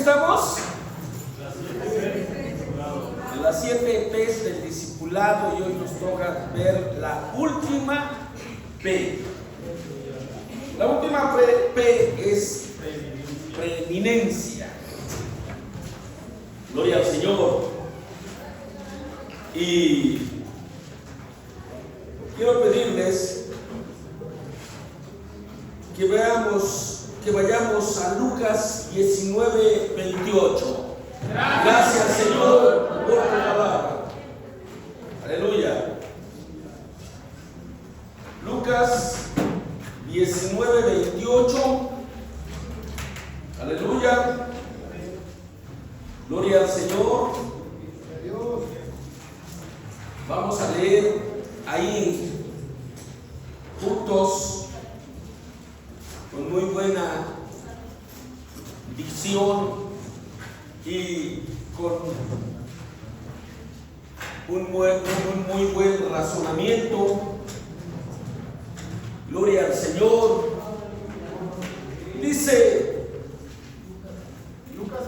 estamos? En las 7 P's del discipulado, y hoy nos toca ver la última P. La última P es preeminencia. Gloria al Señor. Y quiero pedirles que vayamos a Lucas 19:28. Gracias, Señor, por tu palabra. Aleluya. Lucas 19:28. Aleluya. Gloria al Señor. Vamos a leer ahí juntos con muy buena dicción y con un muy buen razonamiento. Gloria al Señor. Dice Lucas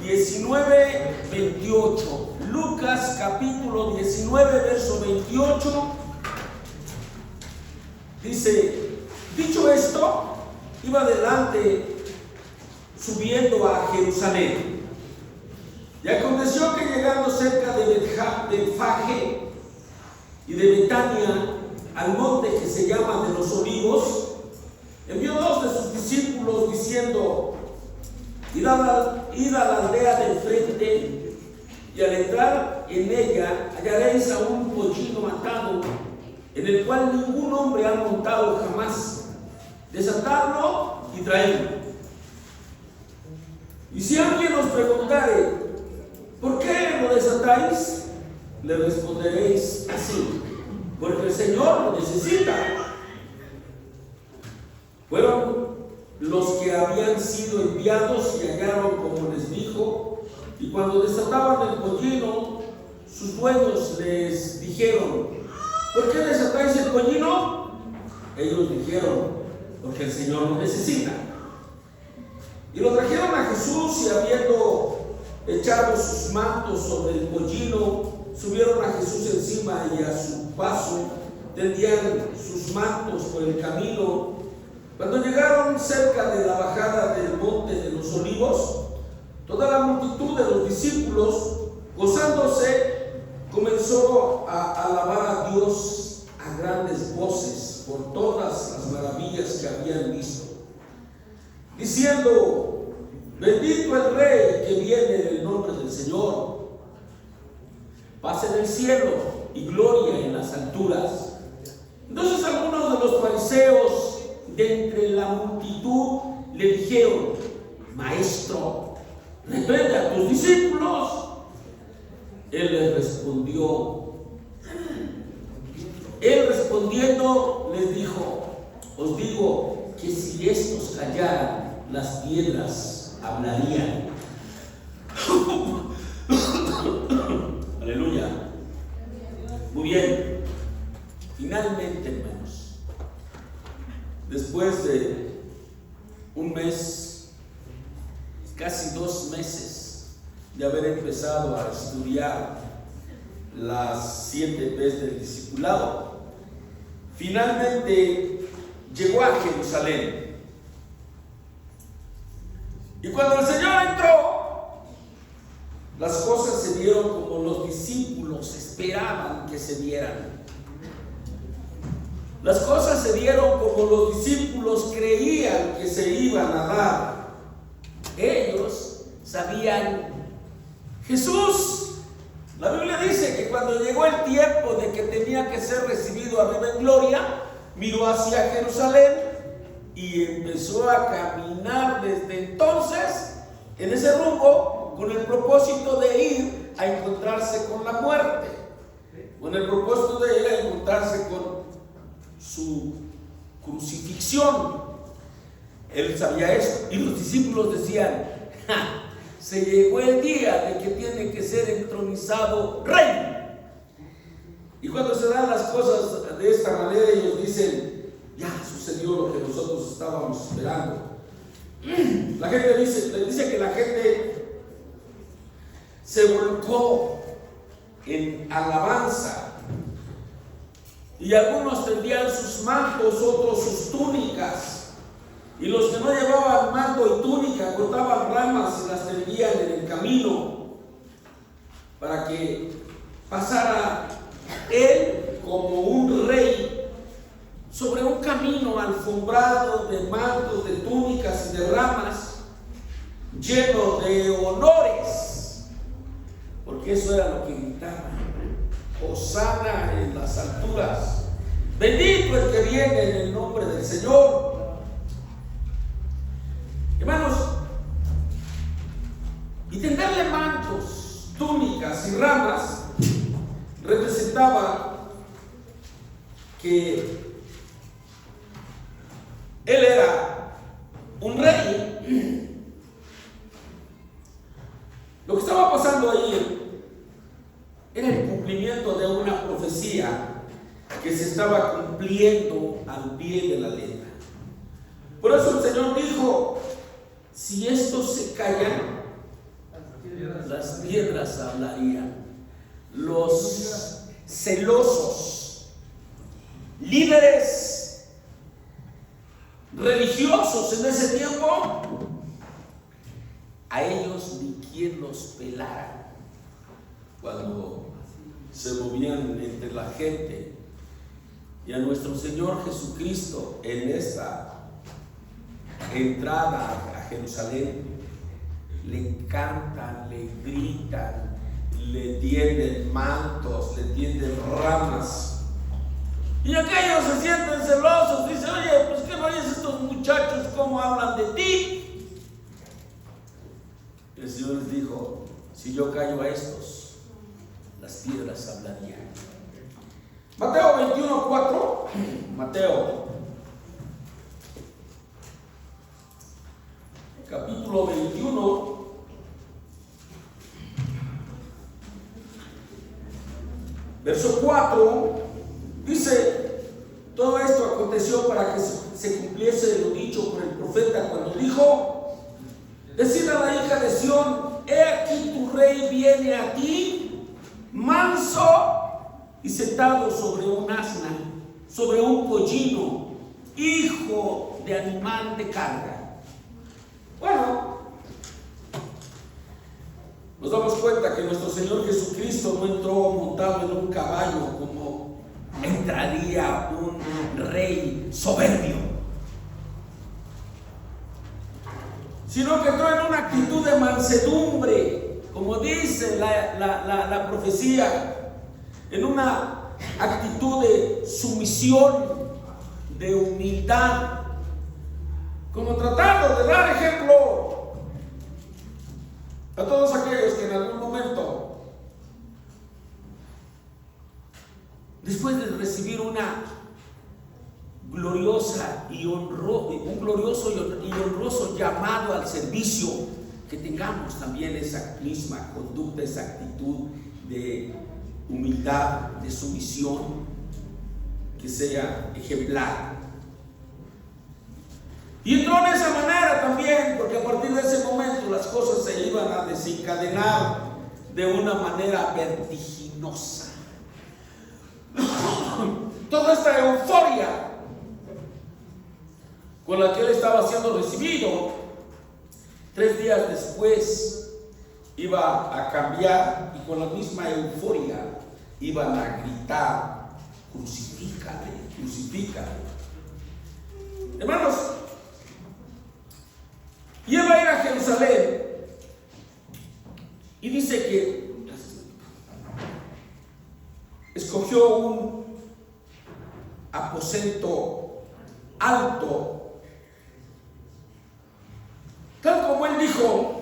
19:28. Lucas capítulo 19, verso 28. Dice: dicho esto, iba adelante subiendo a Jerusalén. Y aconteció que llegando cerca de Betfagé y de Betania, al monte que se llama de los Olivos, envió 2 de sus discípulos diciendo: id a la aldea del frente, y al entrar en ella hallaréis a un pollino matado, en el cual ningún hombre ha montado jamás. Desatadlo y traedlo. Y si alguien os preguntare: ¿por qué lo desatáis?, le responderéis así: porque el Señor lo necesita. Fueron los que habían sido enviados y hallaron como les dijo. Y cuando desataban el pollino, sus dueños les dijeron: ¿por qué desatáis el pollino? Ellos dijeron: porque el Señor lo necesita. Y lo trajeron a Jesús, y habiendo echado sus mantos sobre el pollino, subieron a Jesús encima, y a su paso tendían sus mantos por el camino. Cuando llegaron cerca de la bajada del monte de los Olivos, toda la multitud de los discípulos, gozándose, comenzó a alabar a Dios a grandes voces por todas las maravillas que habían visto, diciendo: bendito el Rey que viene en el nombre del Señor, paz en el cielo y gloria en las alturas. Entonces algunos de los fariseos de entre la multitud le dijeron: Maestro, reprende a tus discípulos. Él respondiendo les dijo: os digo que si estos callaran, las piedras hablarían. Aleluya. Muy bien. Finalmente, hermanos, después de un mes, casi 2 meses de haber empezado a estudiar las 7 P's del discipulado, finalmente llegó a Jerusalén. Y cuando el Señor entró, las cosas se dieron como los discípulos esperaban que se dieran. Las cosas se dieron como los discípulos creían que se iban a dar. Ellos sabían: Jesús, la Biblia dice que cuando llegó el tiempo de que tenía que ser recibido arriba en gloria, miró hacia Jerusalén y empezó a caminar desde entonces en ese rumbo, con el propósito de ir a encontrarse con la muerte, con el propósito de ir a encontrarse con su crucifixión. Él sabía eso, y los discípulos decían: se llegó el día de que tiene que ser entronizado rey. Y cuando se dan las cosas de esta manera, ellos dicen: ya sucedió lo que nosotros estábamos esperando. La gente dice que la gente se volcó en alabanza. Y algunos tendían sus mantos, otros sus túnicas. Y los que no llevaban manto y túnica cortaban ramas y las tendían en el camino para que pasara él como un rey sobre un camino alfombrado de mantos, de túnicas y de ramas, lleno de honores, porque eso era lo que gritaban: Hosana en las alturas, bendito el que viene en el nombre del Señor. Hermanos, y tenderle mantos, túnicas y ramas representaba que él era un rey. Lo que estaba pasando ahí era el cumplimiento de una profecía que se estaba cumpliendo al pie de la letra. Por eso el Señor dijo: si estos se callan, las piedras hablarían. Los celosos, líderes religiosos en ese tiempo, a ellos ni quien los pelara cuando se movían entre la gente. Y a nuestro Señor Jesucristo, en esta entrada a Jerusalén, le cantan, le gritan, le tienden mantos, le tienden ramas. Y aquellos se sienten celosos, dicen: oye, pues ¿qué no oyes estos muchachos cómo hablan de ti? El Señor les dijo: si yo callo a estos, las piedras hablarían. Mateo 21:4. Mateo capítulo 21, verso 4, dice: todo esto aconteció para que se cumpliese lo dicho por el profeta cuando dijo: decid a la hija de Sión, he aquí tu rey viene a ti, manso y sentado sobre un asna, sobre un pollino, hijo de animal de carga. Bueno, nos damos cuenta que nuestro Señor Jesucristo no entró montado en un caballo como entraría un rey soberbio, sino que entró en una actitud de mansedumbre, como dice la profecía, en una actitud de sumisión, de humildad, como tratando de dar ejemplo a todos aquellos que en algún momento, después de recibir una gloriosa y un glorioso y honroso llamado al servicio, que tengamos también esa misma conducta, esa actitud de humildad, de sumisión, que sea ejemplar. Y entró en esa manera también, porque a partir de ese momento las cosas se iban a desencadenar de una manera vertiginosa. Toda esta euforia con la que él estaba siendo recibido, 3 días después iba a cambiar, y con la misma euforia iban a gritar: crucifícale, crucifícale. Hermanos, y él va a ir a Jerusalén, y dice que escogió un aposento alto, tal como él dijo.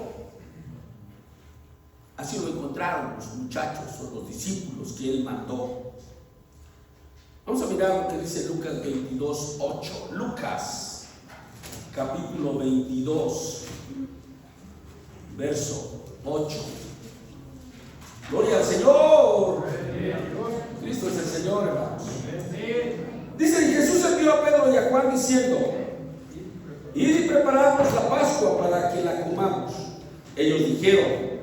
Así lo encontraron los muchachos o los discípulos que él mandó. Vamos a mirar lo que dice Lucas 22:8. Lucas capítulo 22, verso 8. Gloria al Señor. Cristo es el Señor, hermanos. Dice: y Jesús envió a Pedro y a Juan diciendo: id y preparadnos la Pascua para que la comamos. Ellos dijeron: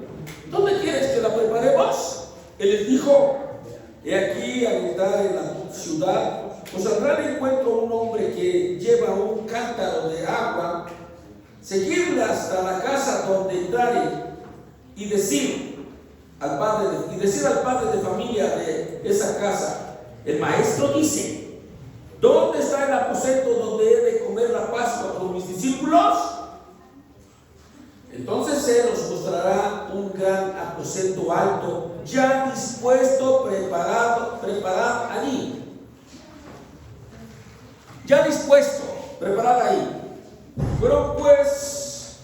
¿dónde quieres que la preparemos? Él les dijo: he aquí, al entrar en la ciudad, os saldrá al encuentro un hombre que lleva un cántaro de agua. Seguidle hasta la casa donde entrare y decir al padre de familia de esa casa: el maestro dice, ¿dónde está el aposento donde he de comer la Pascua con mis discípulos? Entonces él os mostrará un gran aposento alto, ya dispuesto, preparado allí. Ya dispuesto, preparado ahí. Fueron pues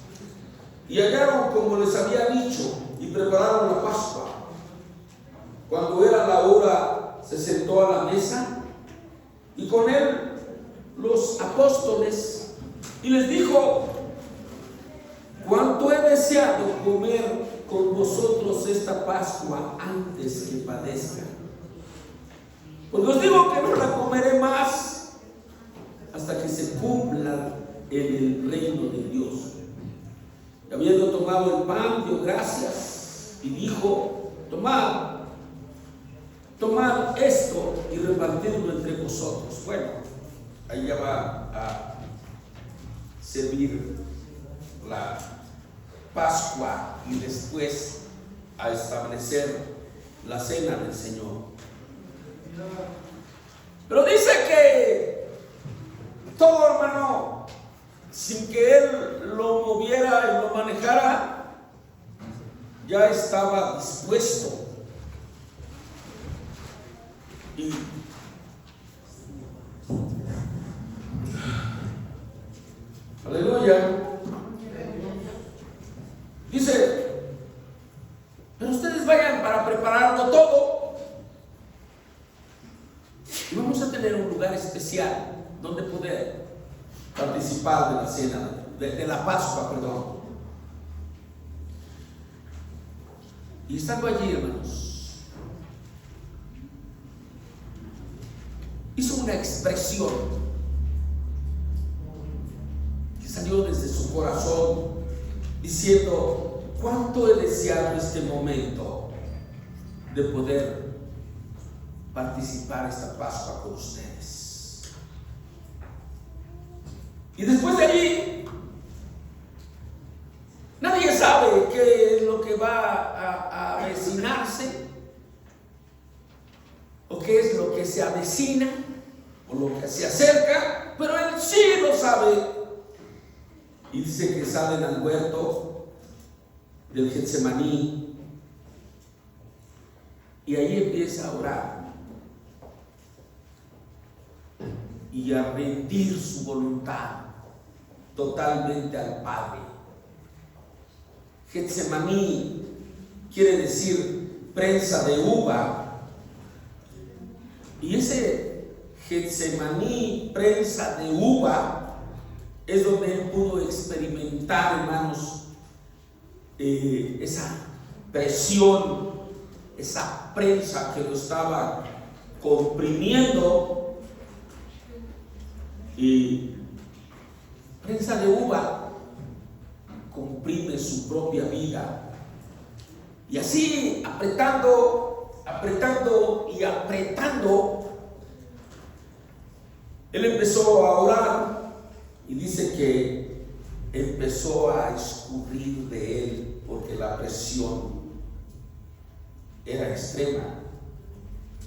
y hallaron como les había dicho, y prepararon la Pascua. Cuando era la hora, se sentó a la mesa, y con él los apóstoles, y les dijo: cuánto he deseado comer con vosotros esta Pascua antes que padezca. Pues os digo que no la comeré más hasta que se cumpla en el reino de Dios. Y habiendo tomado el pan, dio gracias y dijo: tomad esto y repartidlo entre vosotros. Bueno, ahí ya va a servir la Pascua y después a establecer la cena del Señor. Pero dice que todo, hermano, sin que él lo moviera y lo manejara, ya estaba dispuesto. Y aleluya. Dice: pero ustedes vayan para prepararlo todo, y vamos a tener un lugar especial donde poder participar de la cena, de la Pascua, perdón. Y estando allí, hermanos, hizo una expresión que salió desde su corazón, diciendo: cuánto he deseado este momento de poder participar esta Pascua con ustedes. Y después de allí, nadie sabe qué es lo que va a avecinarse, o qué es lo que se avecina, o lo que se acerca, pero él sí lo sabe. Y dice que salen al huerto del Getsemaní, y ahí empieza a orar y a rendir su voluntad totalmente al Padre. Getsemaní quiere decir prensa de uva, y ese Getsemaní, prensa de uva, es donde él pudo experimentar, hermanos, esa presión, esa prensa que lo estaba comprimiendo. Y prensa de uva comprime su propia vida, y así apretando y apretando, él empezó a orar, y dice que empezó a escurrir de él, porque la presión era extrema.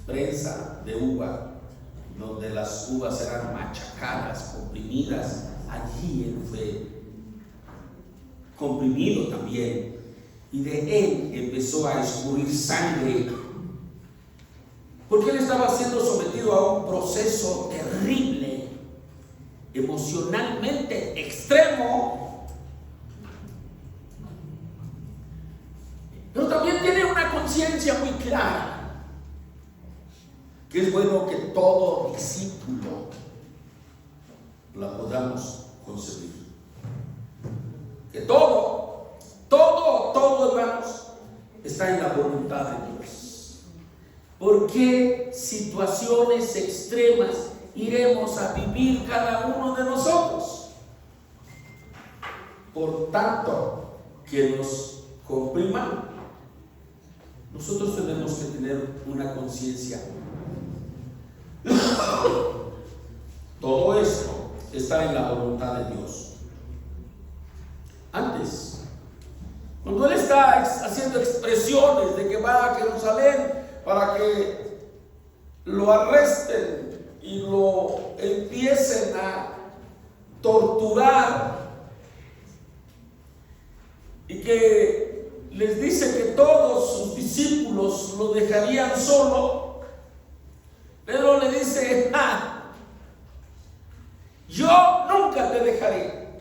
Prensa de uva, donde las uvas eran machacadas, comprimidas, allí él fue comprimido también, y de él empezó a escurrir sangre, porque él estaba siendo sometido a un proceso terrible, emocionalmente extremo, pero también tiene una conciencia muy clara, que es bueno que todo discípulo la podamos concebir. Que todo, hermanos, está en la voluntad de Dios. ¿Por qué situaciones extremas iremos a vivir cada uno de nosotros? Por tanto, que nos compriman, nosotros tenemos que tener una conciencia. Todo esto está en la voluntad de Dios. Antes, cuando Él está haciendo expresiones de que va a Jerusalén para que lo arresten y lo empiecen a torturar, y que les dice que todos sus discípulos lo dejarían solo, Pedro le dice: yo nunca te dejaré,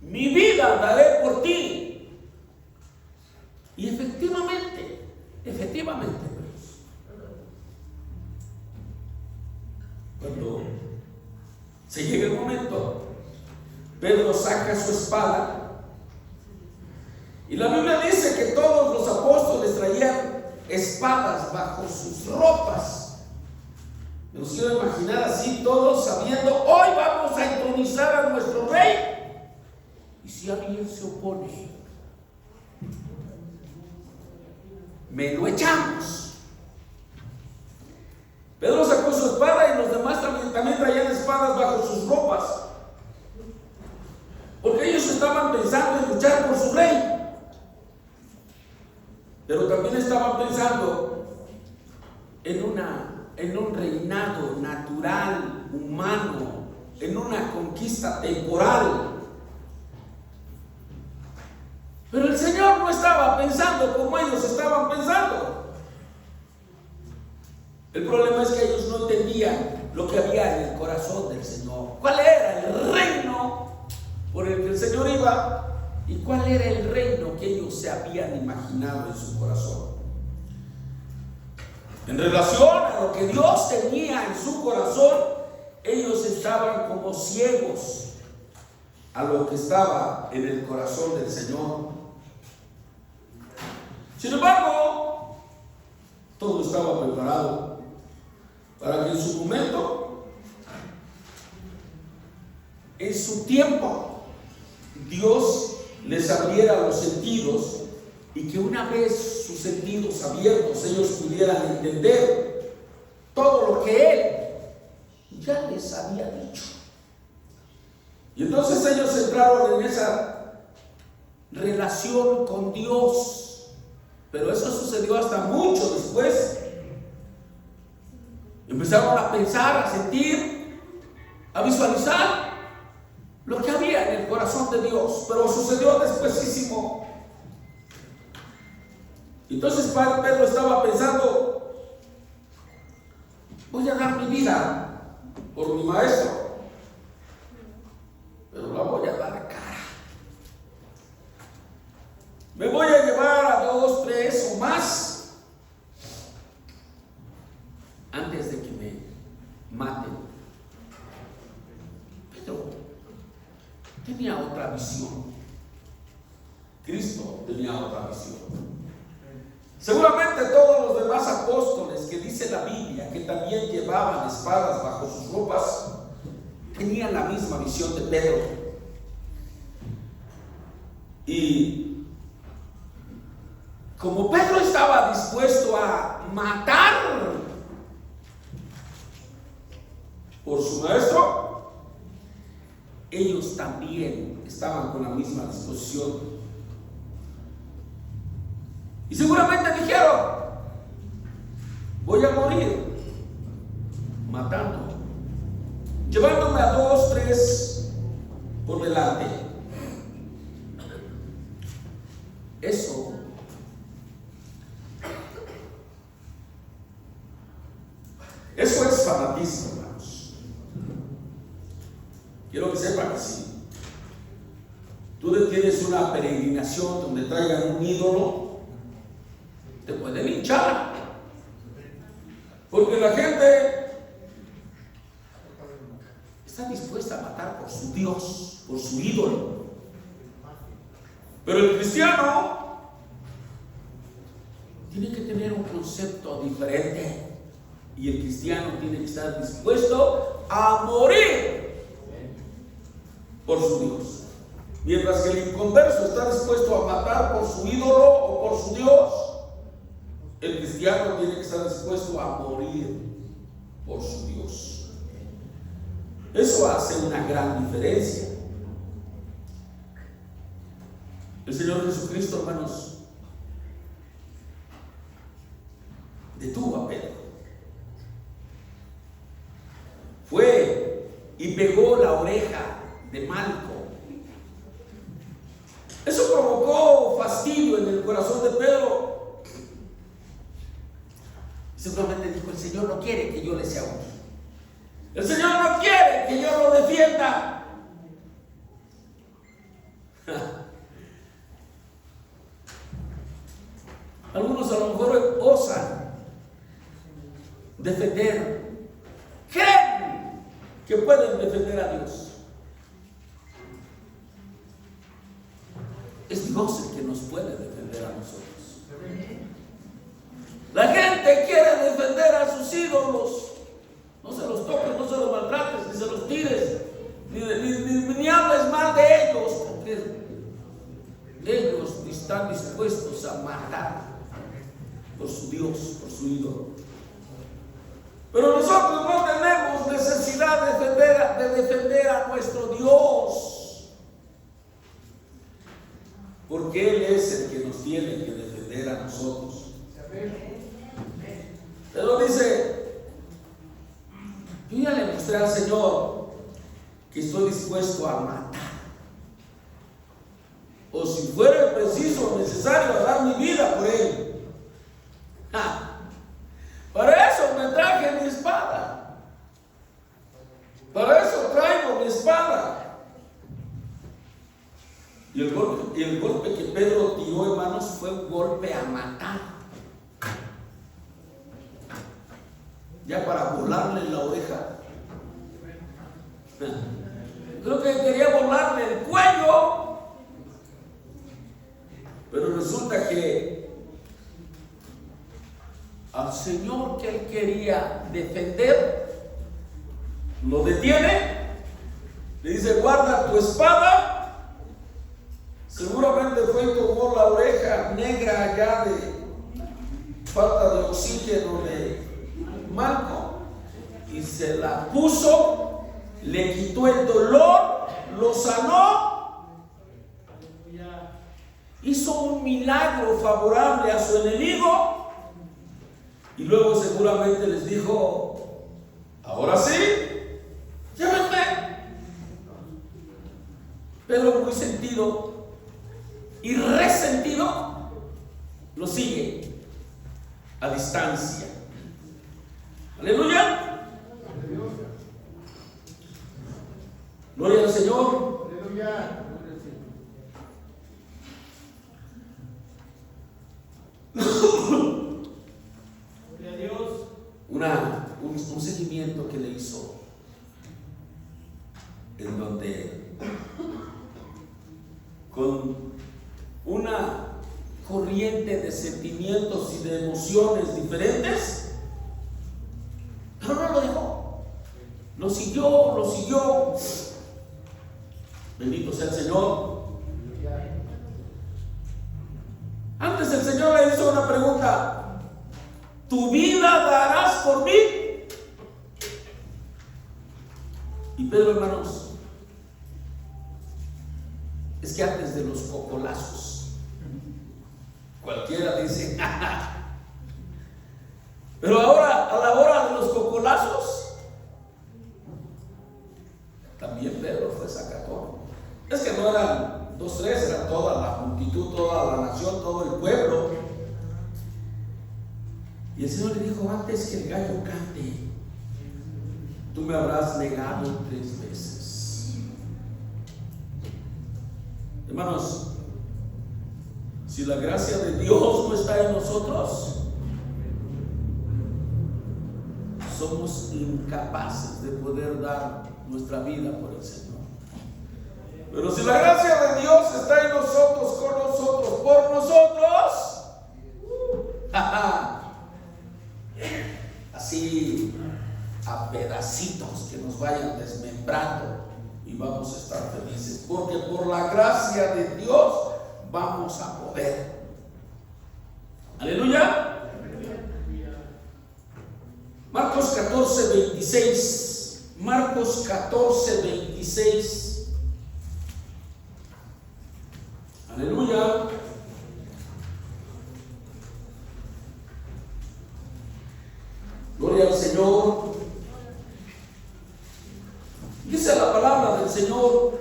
mi vida daré por ti. Y efectivamente, cuando se llega el momento, Pedro saca su espada, y la Biblia dice que todos los apóstoles traían espadas bajo sus ropas. Me los quiero imaginar así, todos sabiendo: hoy vamos a entronizar a nuestro rey, y si alguien se opone, me lo echamos. Pedro sacó su espada, y los demás también traían espadas bajo sus ropas, porque ellos estaban pensando en luchar por su rey, pero también estaban pensando en un reinado natural, humano, en una conquista temporal. Pero el Señor no estaba pensando como ellos estaban pensando. El problema es que ellos no entendían lo que había en el corazón del Señor. ¿Cuál era el reino por el que el Señor iba? ¿Y cuál era el reino que ellos se habían imaginado en su corazón? En relación a lo que Dios tenía en su corazón, ellos estaban como ciegos a lo que estaba en el corazón del Señor. Sin embargo, todo estaba preparado para que en su momento, en su tiempo, Dios les abriera los sentidos, y que una vez sus sentidos abiertos, ellos pudieran entender todo lo que Él ya les había dicho. Y entonces ellos entraron en esa relación con Dios. Pero eso sucedió hasta mucho después. Empezaron a pensar, a sentir, a visualizar lo que había en el corazón de Dios. Pero sucedió despuesísimo. Entonces Pedro estaba pensando: voy a dar mi vida por mi maestro, pero la voy a dar cara. Me voy a llevar a 2, 3 o más antes de que me maten. Pedro tenía otra visión. Cristo tenía otra visión. Seguramente todos los demás apóstoles, que dice la Biblia que también llevaban espadas bajo sus ropas, tenían la misma visión de Pedro. Y como Pedro estaba dispuesto a matar por su maestro, ellos también estaban con la misma disposición. Y seguramente dijeron: voy a morir matando, llevándome a 2, 3 por delante. Eso es fanatismo, hermanos. Quiero que sepan que si tú tienes una peregrinación donde traigan un ídolo, te pueden hinchar, porque la gente está dispuesta a matar por su Dios, por su ídolo. Pero el cristiano tiene que tener un concepto diferente, y el cristiano tiene que estar dispuesto a morir por su Dios, mientras que el inconverso está dispuesto a matar por su ídolo o por su Dios, el cristiano tiene que estar dispuesto a morir por su Dios. Eso hace una gran diferencia. El Señor Jesucristo, hermanos, detuvo a Pedro. Fue y pegó la oreja de Malco. Eso provocó fastidio en el corazón de Pedro. Seguramente dijo: el Señor no quiere que yo le sea útil. El Señor no quiere que yo lo defienda. Algunos a lo mejor osan defender, creen que pueden defender a Dios. Es Dios el que nos puede defender a nosotros. La gente quiere defender a sus ídolos. No se los toques, no se los maltrates, ni se los tires, ni hables mal de ellos, porque ellos están dispuestos a matar por su Dios, por su ídolo. Pero nosotros no tenemos necesidad de defender a nuestro Dios, porque Él es el que nos tiene que defender a nosotros. Pero dice: yo ya le mostré al Señor que estoy dispuesto a matar, o si fuera preciso o necesario, a dar mi vida por Él. Para eso me traje mi espada. Para eso traigo mi espada. Y el golpe que Pedro tiró, hermanos, fue un golpe a matar. Ya para volarle la oreja. Creo que quería volarle el cuello. Pero resulta que al Señor que él quería defender, lo detiene, le dice: guarda tu espada. Seguramente fue y tomó la oreja negra allá de falta de oxígeno de Malco y se la puso, le quitó el dolor, lo sanó, hizo un milagro favorable a su enemigo. Y luego seguramente les dijo: ahora sí, llévenme. Pedro, muy sentido y resentido, lo sigue a distancia. Aleluya. Gloria al Señor. Aleluya. Un seguimiento que le hizo, en donde con una corriente de sentimientos y de emociones diferentes, pero no lo dejó, lo siguió. Bendito sea el Señor. Antes el Señor le hizo una pregunta: ¿tu vida darás por mí? Y Pedro, hermanos, es que antes de los cocolazos, cualquiera dice ¡ja! Pero ahora, a la hora de los cocolazos, también Pedro fue sacatón. Es que no eran 2, 3, era toda la multitud, toda la nación, todo el pueblo. Y el Señor le dijo: antes que el gallo cante, tú me habrás negado 3 veces. Hermanos, si la gracia de Dios no está en nosotros, somos incapaces de poder dar nuestra vida por el Señor. Pero si la gracia de Dios está en nosotros, con nosotros, por nosotros, así a pedacitos que nos vayan desmembrando, y vamos a estar felices, porque por la gracia de Dios vamos a poder. Aleluya. Marcos 14, 26. Marcos 14, 26. Aleluya. Gloria al Señor. Dice la palabra del Señor: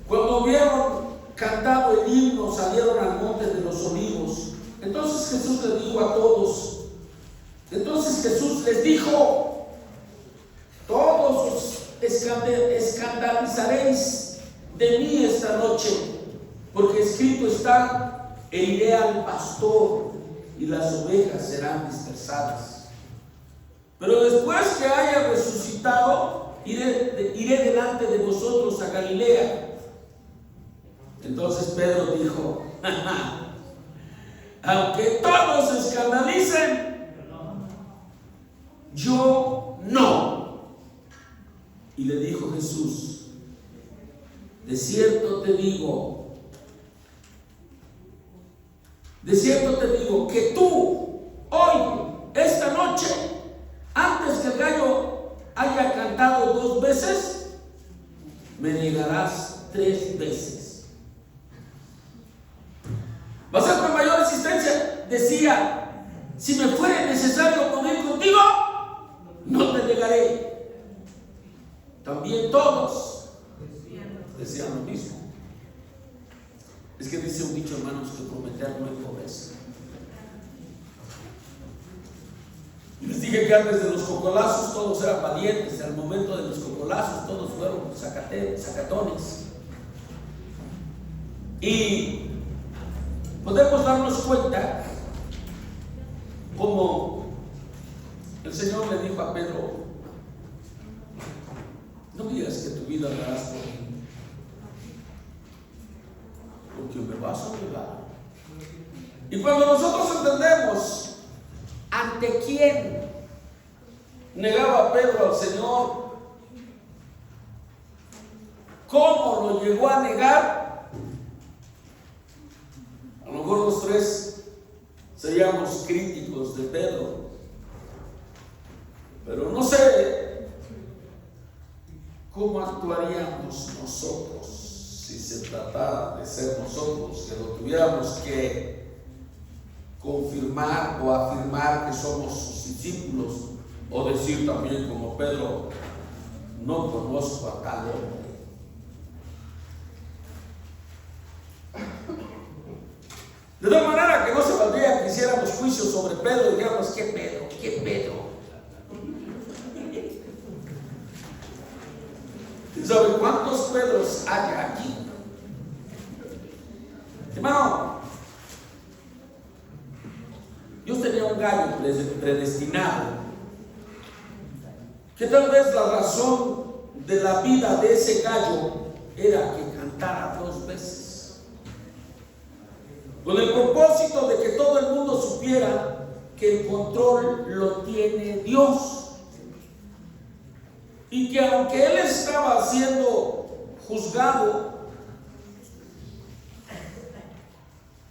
cuando hubieron cantado el himno, salieron al monte de los olivos. Entonces Jesús les dijo a todos, les dijo: todos os escandalizaréis de mí esta noche, porque escrito está: e iré al pastor y las ovejas serán dispersadas. Pero después que haya resucitado, iré delante de vosotros a Galilea. Entonces Pedro dijo: aunque todos se escandalicen, yo no. Y le dijo Jesús: de cierto te digo que tú hoy, esta noche, antes que el gallo haya cantado 2 veces, me negarás 3 veces. Vas a con mayor insistencia. Decía: si me fuere necesario morir contigo, no te negaré. También todos decían lo mismo. Es que dice un dicho, hermanos, que prometer no empobrece. Les dije que antes de los cocolazos todos eran valientes. Al momento de los cocolazos todos fueron sacatones. Y podemos darnos cuenta como el Señor le dijo a Pedro: no digas que tu vida darás por mí, porque me vas a negar. Y cuando nosotros entendemos ante quién negaba Pedro al Señor, cómo lo llegó a negar, a lo mejor los 3 seríamos críticos de Pedro, pero no sé cómo actuaríamos nosotros si se tratara de ser nosotros, que lo tuviéramos que confirmar o afirmar que somos sus discípulos, o decir también como Pedro: no conozco a tal hombre. De tal manera que no se valdría que hiciéramos juicio sobre Pedro y digamos: ¿qué Pedro? ¿Qué Pedro? ¿Y sabe cuántos Pedros hay aquí? Hermano, Dios tenía un gallo predestinado, que tal vez la razón de la vida de ese gallo era que cantara 2 veces, con el propósito de que todo el mundo supiera que el control lo tiene Dios, y que aunque él estaba siendo juzgado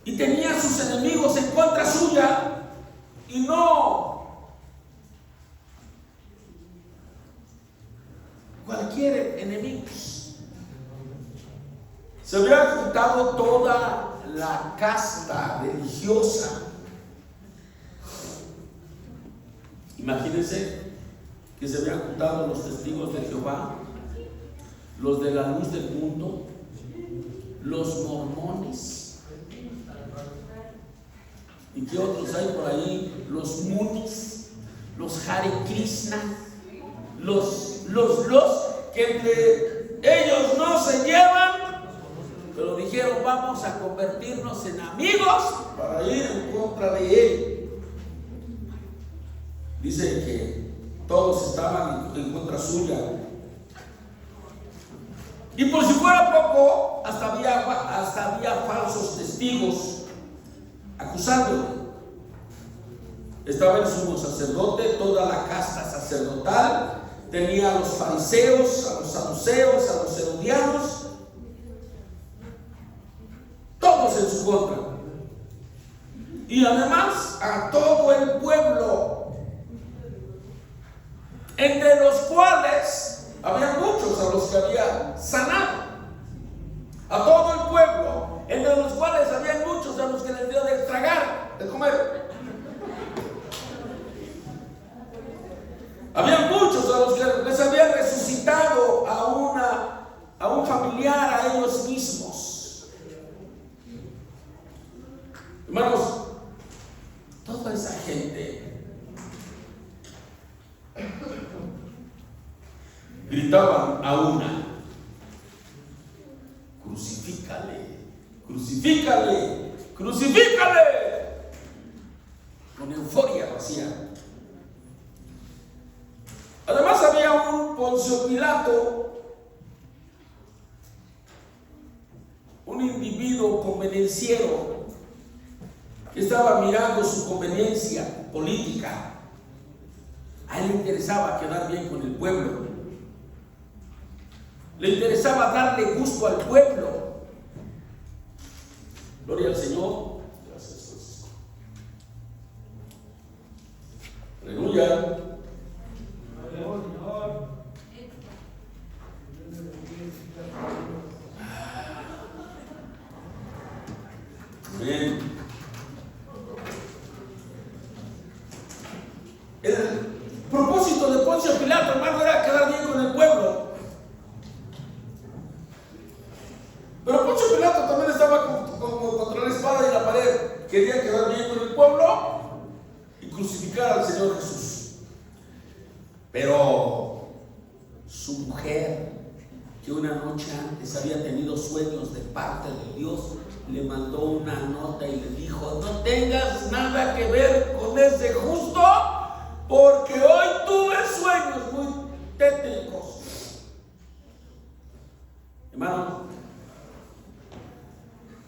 y tenía sus enemigos en contra suya, y no cualquier enemigo, se había juntado toda la casta religiosa. Imagínense que se habían juntado los testigos de Jehová, los de la luz del mundo, los mormones. ¿Y qué otros hay por ahí? Los Munis, los Hare Krishna, los que entre ellos no se llevan, pero dijeron: vamos a convertirnos en amigos para ir en contra de él. Dice que todos estaban en contra suya. Y por si fuera poco, hasta había falsos testigos acusándolo. Estaba el sumo sacerdote, toda la casta sacerdotal, tenía a los fariseos, a los saduceos, a los herodianos, todos en su contra. y además a todo el pueblo, entre los cuales había muchos a los que había sanado. A todo el pueblo, entre los cuales había muchos a los que les dio de tragar, de comer. Había muchos a los que les había resucitado a un familiar, a ellos mismos. Hermanos, toda esa gente gritaban a una: crucifícale, crucifícale, crucifícale. Con euforia lo hacían. Además había un Poncio Pilato, un individuo convenenciero que estaba mirando su conveniencia política. A él le interesaba quedar bien con el pueblo, le interesaba darle gusto al pueblo. Gloria al Señor. Gracias, Francisco. Aleluya. Bien. El propósito de Poncio Pilato, hermano, era quedar bien con el pueblo. Pero Poncio Pilato también estaba contra la espada y la pared. Quería quedar bien con el pueblo y crucificar al Señor Jesús. Pero su mujer, que una noche antes había tenido sueños de parte de Dios, le mandó una nota y le dijo: no tengas nada que ver con ese justo, porque hoy tuve sueños muy tétricos. Hermano,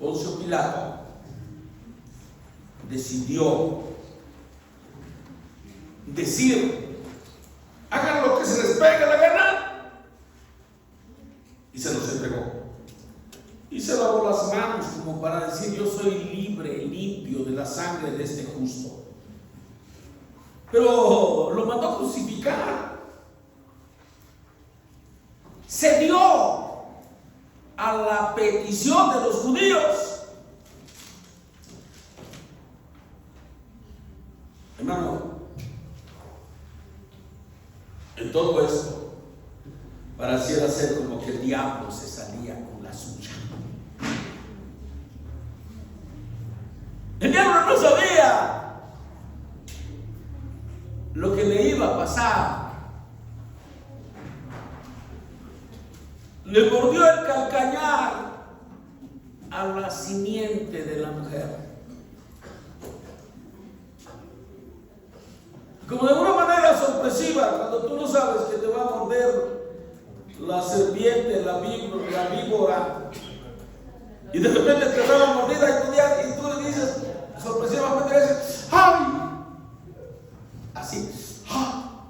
Poncio Pilato decidió decir: hagan lo que se les pegue la gana, y se los entregó. Y se lavó las manos como para decir: yo soy libre, limpio de la sangre de este justo. Pero lo mandó a crucificar. Se dio a la petición de los judíos. Hermano, en todo esto pareciera ser como que el diablo se salía con la suya. El diablo no sabía lo que le iba a pasar. Le mordió el calcañar a la simiente de la mujer. Como de una manera sorpresiva, cuando tú no sabes que te va a morder la serpiente, la víbora, y de repente te da la mordida y tú le dices, sorpresivamente le dices: ¡ay! Así. ¡Ah!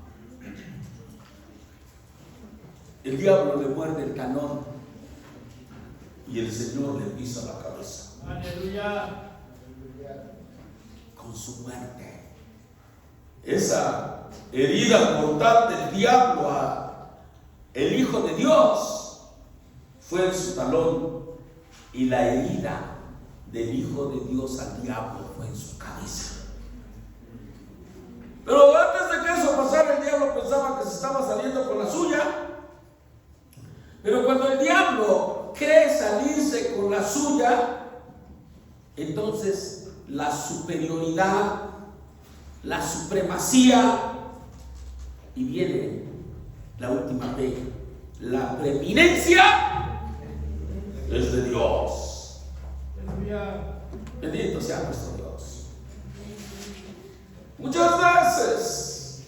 El diablo le muerde el canón y el Señor le pisa la cabeza. Aleluya. Con su muerte. Esa herida mortal del diablo a el Hijo de Dios fue en su talón, y la herida del Hijo de Dios al diablo fue en su cabeza. Pero antes de que eso pasara, el diablo pensaba que se estaba saliendo con la suya. Pero cuando el diablo cree salirse con la suya, entonces la superioridad, la supremacía, y viene la última P, la preeminencia, es de Dios. Bendito sea nuestro Dios. Muchas veces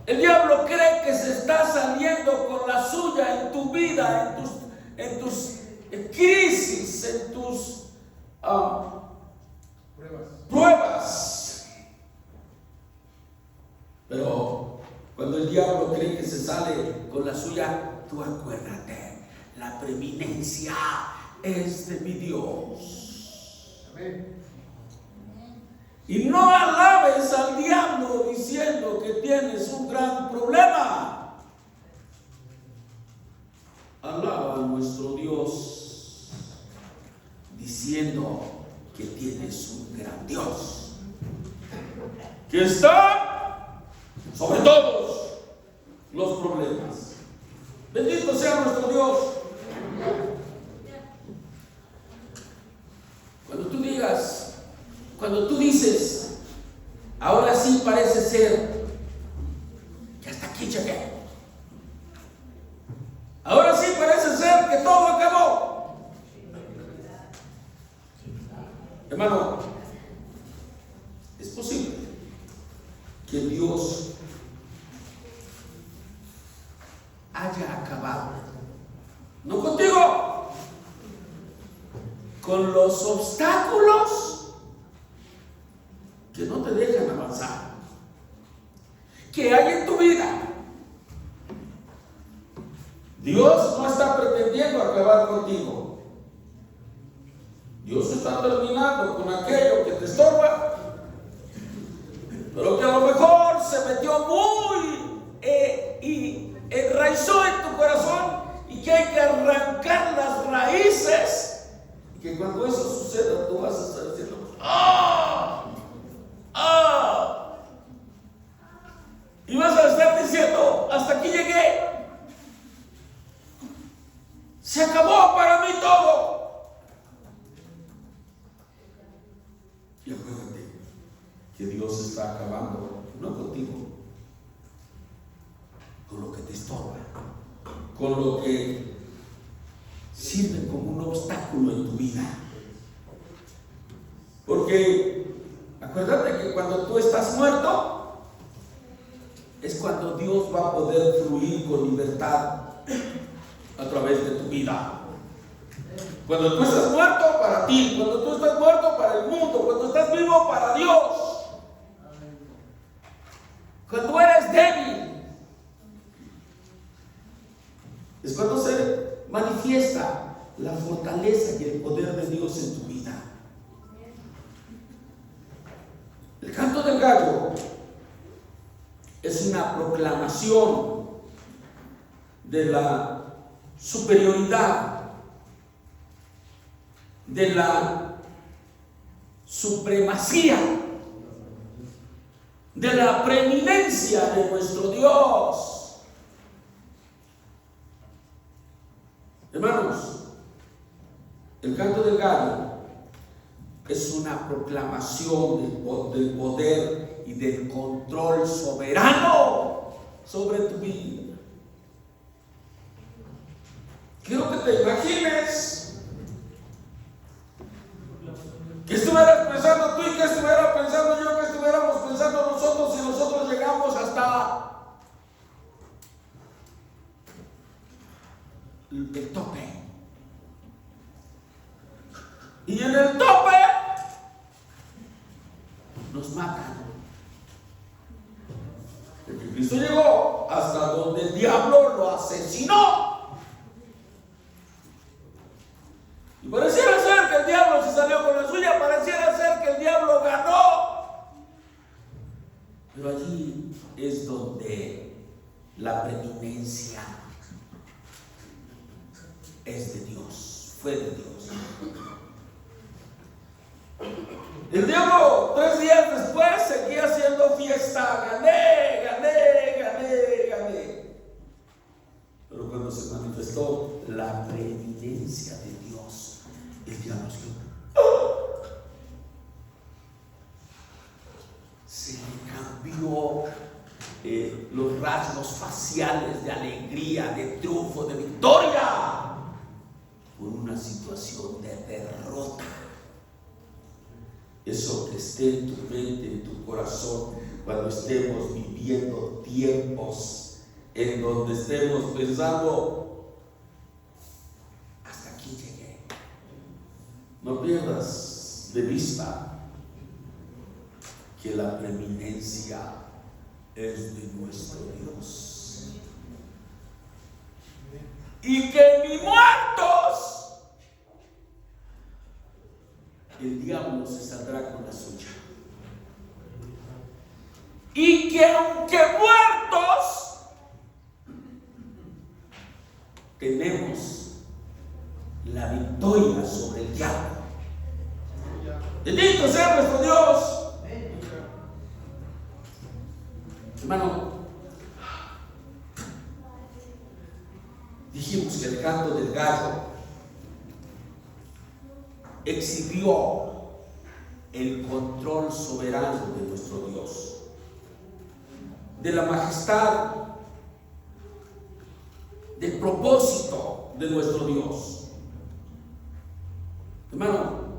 el diablo cree que se está saliendo con la suya en tu vida, en tus crisis, en tus pruebas. Pero cuando el diablo cree que se sale con la suya, tú acuérdate, la preeminencia es de mi Dios. Amén. Y no alabes al diablo diciendo que tienes un gran problema. Alaba a nuestro Dios diciendo que tienes un gran Dios, que está sobre todos los problemas. Bendito sea nuestro Dios. Cuando tú dices, ahora sí parece ser que hasta aquí llegué, ahora sí parece ser que todo acabó. Hermano, es posible que Dios haya acabado, no contigo, con los obstáculos que no te dejan avanzar, que hay en tu vida. Dios no está pretendiendo acabar contigo. Dios está terminando con aquello que te estorba, pero que a lo mejor se metió muy y enraizó en tu corazón, y que hay que arrancar las raíces, y que cuando eso suceda tú vas a estar diciendo, ¡ah! ¡ah! Y vas a estar diciendo, hasta aquí llegué, se acabó para mí todo. Y acuérdate que Dios está acabando, no contigo, con lo que te estorba, con lo que sirve como un obstáculo en tu vida. Porque acuérdate que cuando tú estás muerto, es cuando Dios va a poder fluir con libertad a través de tu vida. Cuando tú estás muerto para ti, cuando tú estás muerto para el mundo, cuando estás vivo para Dios, cuando eres débil, es cuando se manifiesta la fortaleza y el poder de Dios en tu vida. El canto del gallo es una proclamación de la superioridad, de la supremacía, de la preeminencia de nuestro Dios. Hermanos, el canto del gallo es una proclamación del poder y del control soberano sobre tu vida. Quiero que te imagines que estuvieras pensando tú y que estuviera pensando yo, que estuviéramos pensando nosotros, si nosotros llegamos hasta el tope. Y en el tope nos matan. Porque Cristo llegó hasta donde el diablo lo asesinó. Y pareciera ser que el diablo se salió con la suya, pareciera ser que el diablo ganó. Pero allí es donde la preeminencia es de Dios, fue de Dios. El diablo 3 días después seguía haciendo fiesta. Gané, gané, gané, gané. Pero cuando se manifestó la preeminencia de Dios, el diablo se le cambió los rasgos faciales de alegría, de triunfo, de victoria, por una situación de derrota. Eso que esté en tu mente, en tu corazón, cuando estemos viviendo tiempos en donde estemos pensando, hasta aquí llegué. No pierdas de vista que la preeminencia es de nuestro Dios. Y que ni muertos el diablo se saldrá con la suya. y que aunque muertos, tenemos la victoria sobre el diablo. Bendito sea nuestro Dios. Hermano, dijimos que el canto del gallo exhibió el control soberano de nuestro Dios, de la majestad, del propósito de nuestro Dios. Hermano,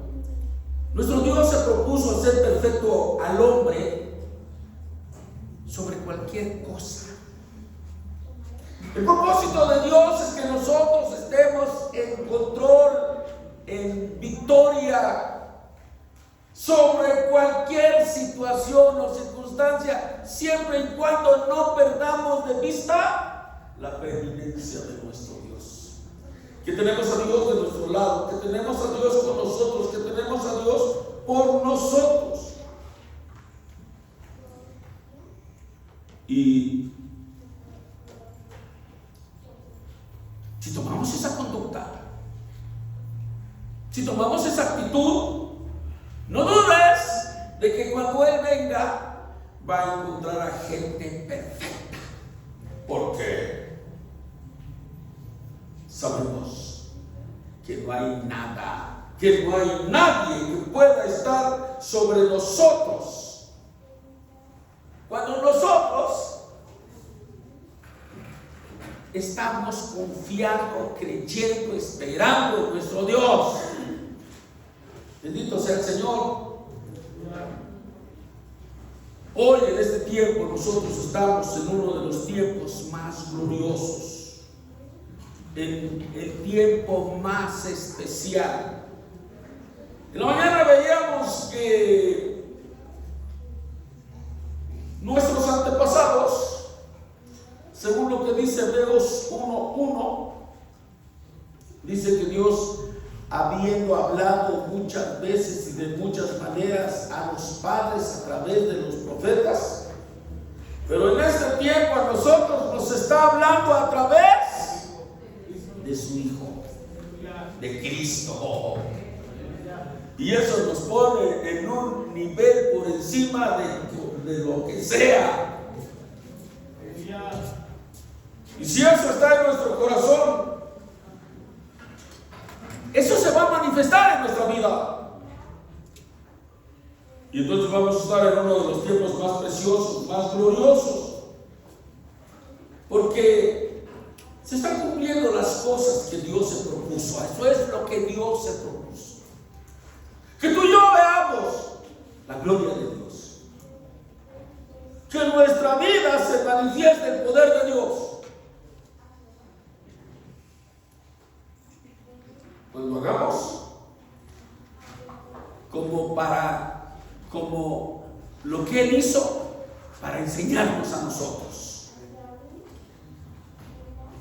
nuestro Dios se propuso hacer perfecto al hombre sobre cualquier cosa. El propósito de Dios es que nosotros estemos en control, en victoria sobre cualquier situación o circunstancia, siempre y cuando no perdamos de vista la permanencia de nuestro Dios. Que tenemos a Dios de nuestro lado, que tenemos a Dios con nosotros, que tenemos a Dios por nosotros. Y si tomamos esa conducta, si tomamos esa actitud, no dudes de que cuando Él venga va a encontrar a gente perfecta, porque sabemos que no hay nada, que no hay nadie que pueda estar sobre nosotros. Cuando nosotros estamos confiando, creyendo, esperando en nuestro Dios. Bendito sea el Señor. Hoy en este tiempo nosotros estamos en uno de los tiempos más gloriosos, en el tiempo más especial. En la mañana veíamos que nuestros antepasados, según lo que dice Hebreos 1:1, dice que Dios, habiendo hablado muchas veces y de muchas maneras a los padres a través de los profetas, pero en este tiempo a nosotros nos está hablando a través de su Hijo, de Cristo. Y eso nos pone en un nivel por encima de lo que sea. Y si eso está en nuestro corazón, eso se va a manifestar en nuestra vida. Y entonces vamos a estar en uno de los tiempos más preciosos, más gloriosos, porque se están cumpliendo las cosas que Dios se propuso. Eso es lo que Dios se propuso. Que tú y yo veamos la gloria de Dios, que en nuestra vida se manifieste el poder de Dios. Pues lo hagamos como lo que Él hizo para enseñarnos a nosotros.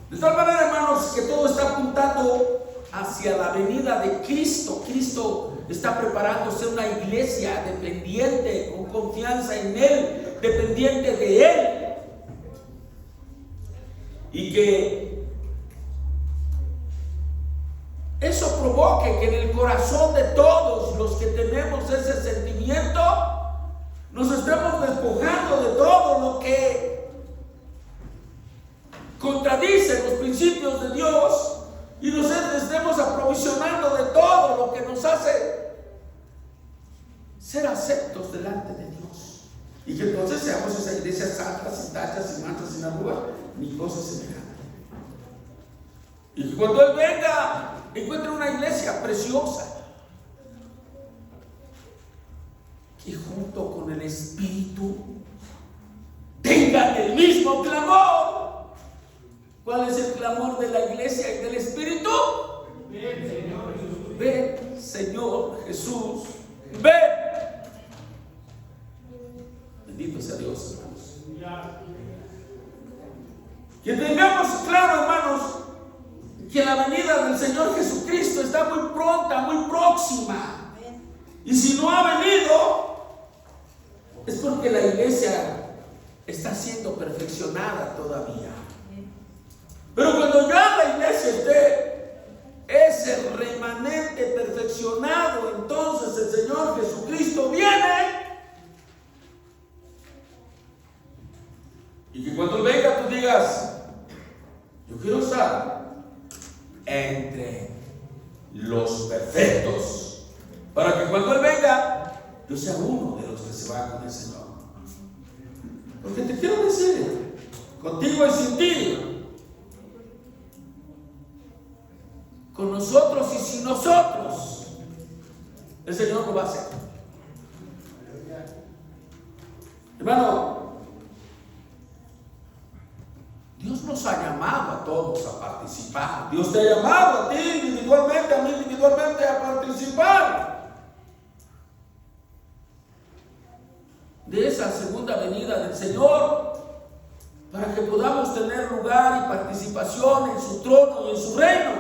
De tal manera, hermanos, que todo está apuntando hacia la venida de Cristo. Cristo está preparándose una iglesia dependiente, con confianza en Él, dependiente de Él. Y que eso provoque que en el corazón de todos los que tenemos ese sentimiento, nos estemos despojando de todo lo que contradice los principios de Dios y nos estemos aprovisionando de todo lo que nos hace ser aceptos delante de Dios. Y que entonces seamos esa iglesia santa, sin tachas, sin manchas, sin arrugas, ni cosas semejantes. Y cuando Él venga, encuentre una iglesia preciosa, que junto con el Espíritu tengan el mismo clamor. ¿Cuál es el clamor de la iglesia y del Espíritu? Ven, Señor Jesús, ven. Bendito sea Dios, hermanos. Que tengamos claro, hermanos, que la venida del Señor Jesucristo está muy pronta, muy próxima. Y si no ha venido, es porque la iglesia perfeccionada todavía. Pero cuando ya la iglesia esté ese remanente perfeccionado, entonces el Señor Jesucristo viene. Y que cuando Él venga tú digas: yo quiero estar entre los perfectos, para que cuando Él venga yo sea uno de los que se va con el Señor. Porque te quiero decir, contigo y sin ti, con nosotros y sin nosotros, el Señor lo va a hacer. Hermano, Dios nos ha llamado a todos a participar. Dios te ha llamado a ti individualmente, a mí individualmente, a participar de esa segunda venida del Señor, para que podamos tener lugar y participación en su trono y en su reino.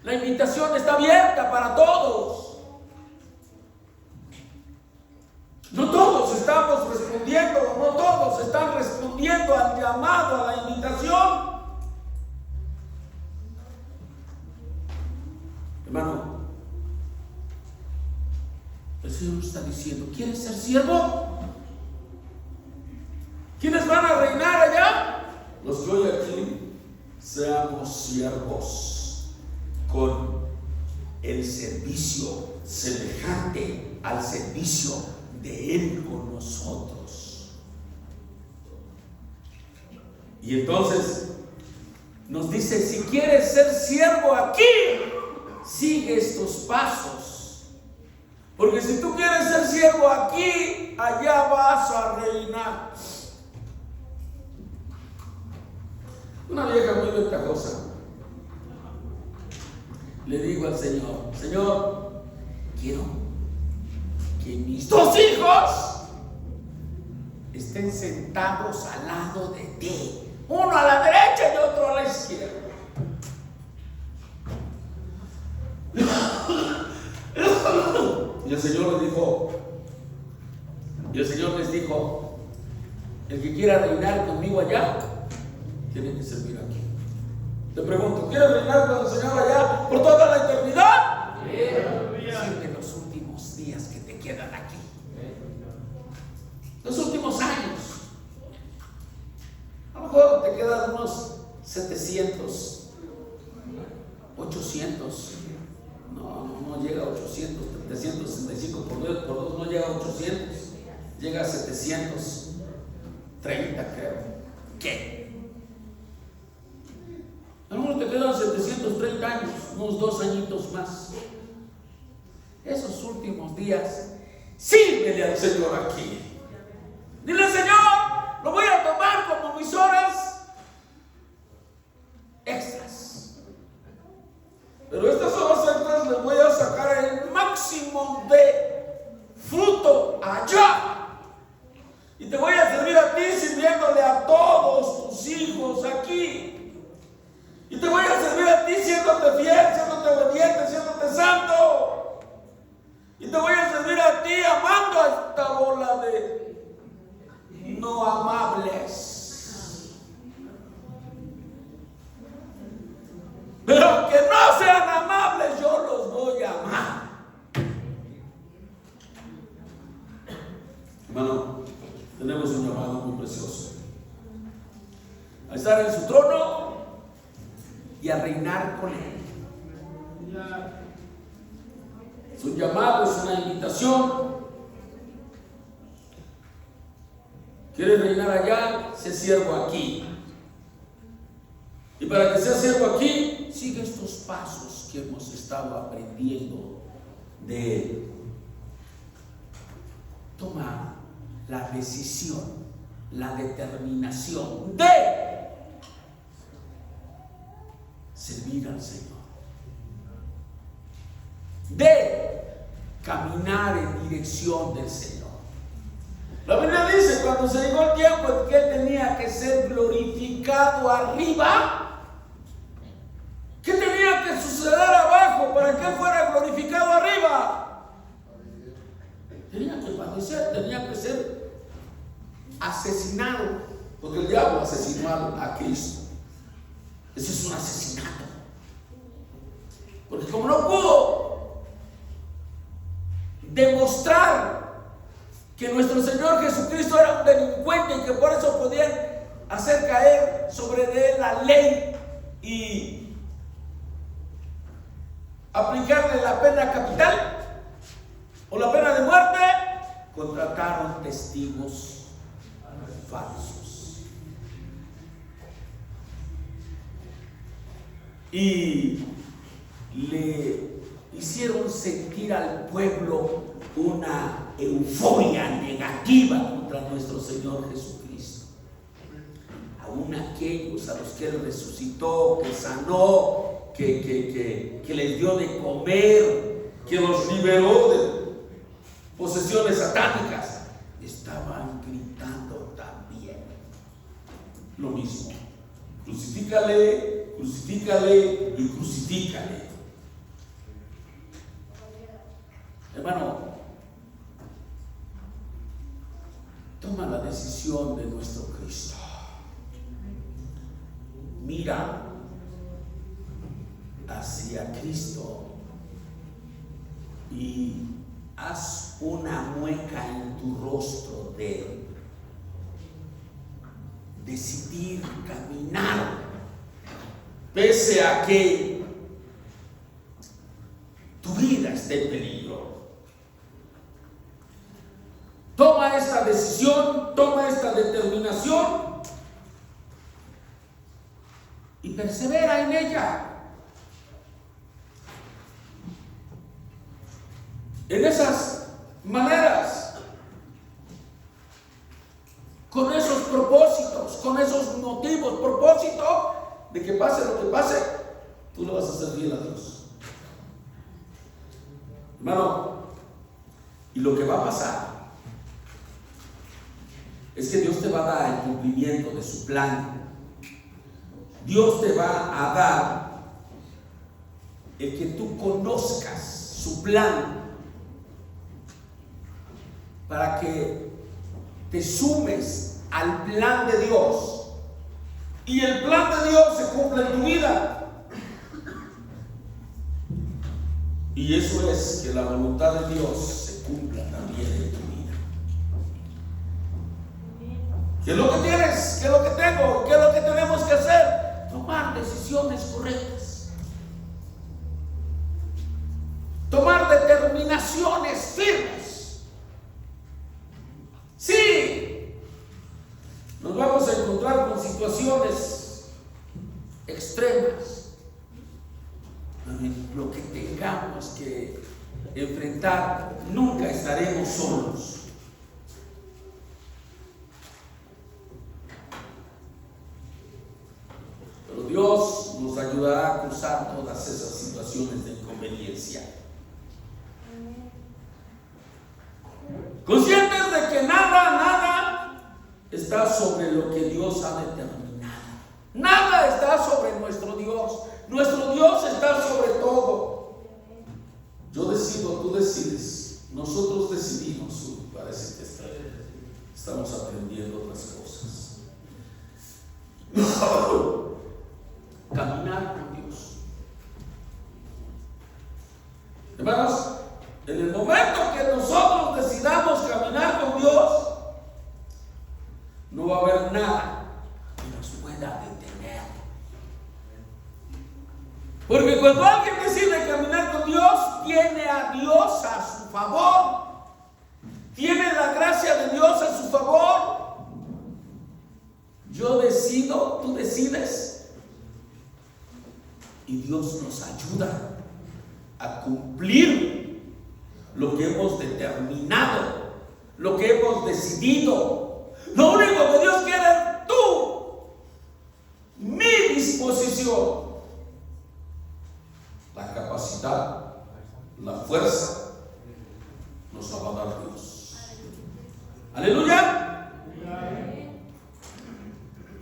La invitación está abierta para todos. No todos estamos respondiendo, no todos están respondiendo al llamado, a la invitación. Hermano, el Señor está diciendo: ¿quieres ser siervo? ¿Quiénes van a reinar allá? Los que hoy aquí seamos siervos con el servicio semejante al servicio de Él con nosotros. Y entonces nos dice: si quieres ser siervo aquí, sigue estos pasos. Porque si tú quieres ser siervo aquí, allá vas a reinar. Una vieja muy ventajosa le digo al Señor: Señor, quiero que mis dos hijos estén sentados al lado de ti, uno a la derecha y otro a la izquierda. Y el Señor les dijo: el que quiera reinar conmigo allá tiene que servir aquí. Te pregunto: ¿quieres reinar con el Señor allá por toda la eternidad? Sirve los últimos días que te quedan aquí, los últimos años. A lo mejor te quedan unos 700, 800. No llega a 800, 765 por 2 no llega a 800, llega a 730, creo. ¿Qué? A lo mejor te quedan 730 años, unos 2 añitos más. Esos últimos días, sírvele al Señor aquí. Dile: Señor, lo voy a tomar como mis horas extras. Pero estas horas extras les voy a sacar el máximo de fruto allá. Y te voy a servir a ti sirviéndole a todos tus hijos aquí. Y te voy a servir a ti siéndote fiel, siéndote obediente, siéndote santo. Y te voy a servir a ti amando a esta bola de no amables. Pero aunque no sean amables, yo los voy a amar. Hermano, tenemos un llamado muy precioso a estar en su trono y a reinar con Él. Es un llamado, es una invitación. ¿Quieres reinar allá? Sé siervo aquí. Y para que seas siervo aquí, sigue estos pasos que hemos estado aprendiendo de tomar la decisión, la determinación de servir al Señor, de caminar en dirección del Señor. La Biblia dice: cuando se llegó el tiempo en que Él tenía que ser glorificado arriba, ¿qué tenía que suceder abajo para que Él fuera glorificado arriba? Tenía que padecer, tenía que ser Porque como no pudo demostrar que nuestro Señor Jesucristo era un delincuente y que por eso podían hacer caer sobre él la ley y aplicarle la pena capital o la pena de muerte, contrataron testigos falsos y le hicieron sentir al pueblo una euforia negativa contra nuestro Señor Jesucristo. Aún aquellos a los que Él resucitó, que sanó, que les dio de comer, que los liberó de posesiones satánicas, estaban gritando también lo mismo: crucifícale, crucifícale y crucifícale. Hermano, toma la decisión de nuestro Cristo. Mira hacia Cristo y haz una mueca en tu rostro de Él. Decidir caminar pese a que tu vida esté en peligro. Toma esta decisión, toma esta determinación y persevera en ella. En esas maneras, con esos propósitos, con esos motivos, propósito de que pase lo que pase, tú le vas a hacer fiel a Dios. Hermano, y lo que va a pasar es que Dios te va a dar el cumplimiento de su plan. Dios te va a dar el que tú conozcas su plan, para que te sumes al plan de Dios y el plan de Dios se cumpla en tu vida. Y eso es que la voluntad de Dios se cumpla también en tu vida. ¿Qué es lo que tienes? ¿Qué es lo que tengo? ¿Qué es lo que tenemos que hacer? Tomar decisiones correctas. Tomar determinaciones firmes. Sí, nos vamos a encontrar con situaciones extremas. Lo que tengamos que enfrentar, nunca estaremos solos. Pero Dios nos ayudará a cruzar todas esas situaciones de inconveniencia. Conscientes de que nada está sobre lo que Dios ha determinado. Nada está sobre nuestro Dios. Nuestro Dios está sobre todo. Yo decido, tú decides. Nosotros decidimos. Parece que estamos aprendiendo otras cosas. Caminar con Dios. Hermanos, en el momento que nosotros decidamos caminar con Dios, no va a haber nada que nos pueda detener. Porque cuando alguien decide caminar con Dios, tiene a Dios a su favor, tiene la gracia de Dios a su favor. Yo decido, tú decides, y Dios nos ayuda a cumplir lo que hemos determinado, lo que hemos decidido. Lo único que Dios quiere es mi disposición, la capacidad, la fuerza, nos la va a dar Dios. Aleluya.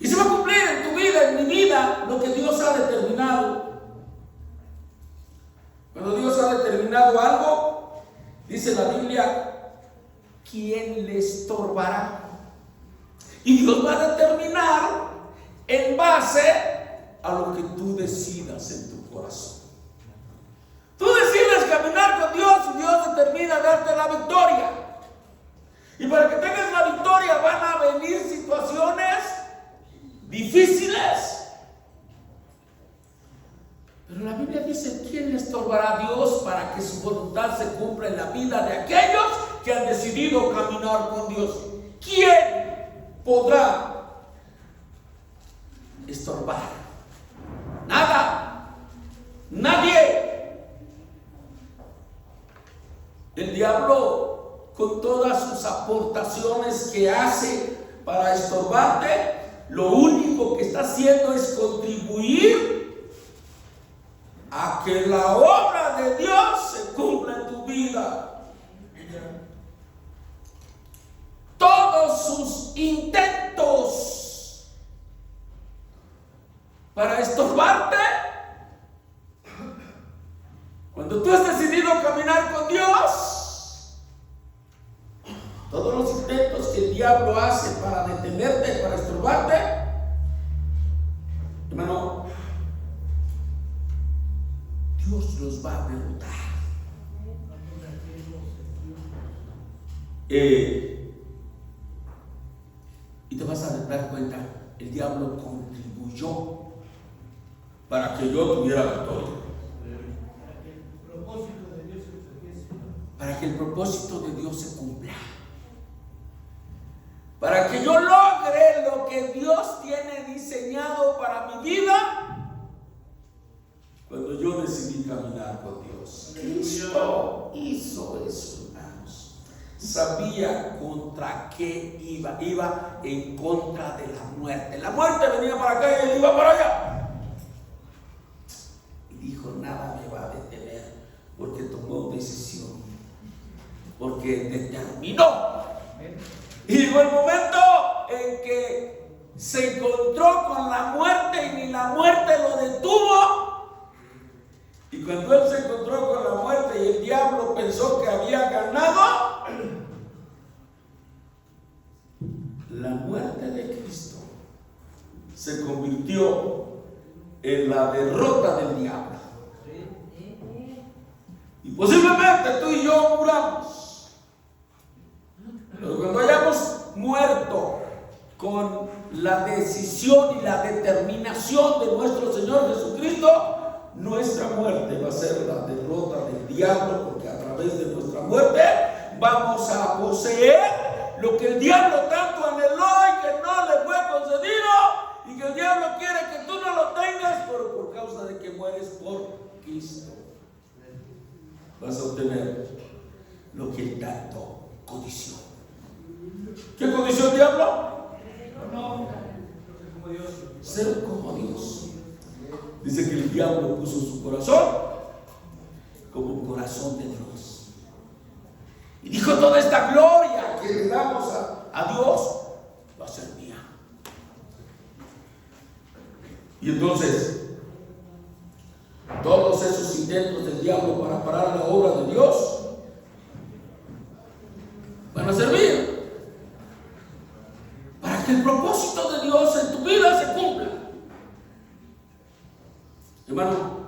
Y se va a cumplir en tu vida, en mi vida, lo que Dios ha determinado. Cuando Dios ha determinado algo, dice la Biblia, ¿quién le estorbará? Y Dios va a determinar en base a lo que tú decidas en tu corazón. determina darte la victoria. Y para que tengas la victoria van a venir situaciones difíciles. Pero la Biblia dice: ¿quién le estorbará a Dios para que su voluntad se cumpla en la vida de aquellos que han decidido caminar con Dios? ¿Quién podrá estorbar? Nada. Nadie. El diablo, con todas sus aportaciones que hace para estorbarte, lo único que está haciendo es contribuir a que la obra de Dios se cumpla en tu vida. Todos sus intentos para estorbarte, cuando tú has decidido caminar con Dios, todos los intentos que el diablo hace para detenerte, para estorbarte, hermano, Dios los va a derrotar. Y te vas a dar cuenta, el diablo contribuyó para que yo tuviera victoria. Para que el propósito de Dios se cumpla. Para que yo logre lo que Dios tiene diseñado para mi vida. Cuando yo decidí caminar con Dios, Cristo hizo eso, hermanos. Sabía contra qué iba. Iba en contra de la muerte. La muerte venía para acá y él iba para allá. Y dijo: nada me va a detener, porque tomó decisión, porque determinó. Y llegó el momento en que se encontró con la muerte y ni la muerte lo detuvo. Y cuando él se encontró con la muerte y el diablo pensó que había ganado, la muerte de Cristo se convirtió en la derrota del diablo. Y posiblemente tú y yo muramos. Pero cuando hayamos muerto con la decisión y la determinación de nuestro Señor Jesucristo, nuestra muerte va a ser la derrota del diablo, porque a través de nuestra muerte vamos a poseer lo que el diablo tanto anheló y que no le fue concedido, y que el diablo quiere que tú no lo tengas, pero por causa de que mueres por Cristo vas a obtener lo que el tanto codició. ¿Qué codició el diablo? Ser como Dios. Dice que el diablo puso su corazón como un corazón de Dios. Y dijo: toda esta gloria que le damos a Dios va a ser mía. Y entonces, todos esos intentos del diablo para parar la obra de Dios van a servir para que el propósito de Dios en tu vida se cumpla. Hermano,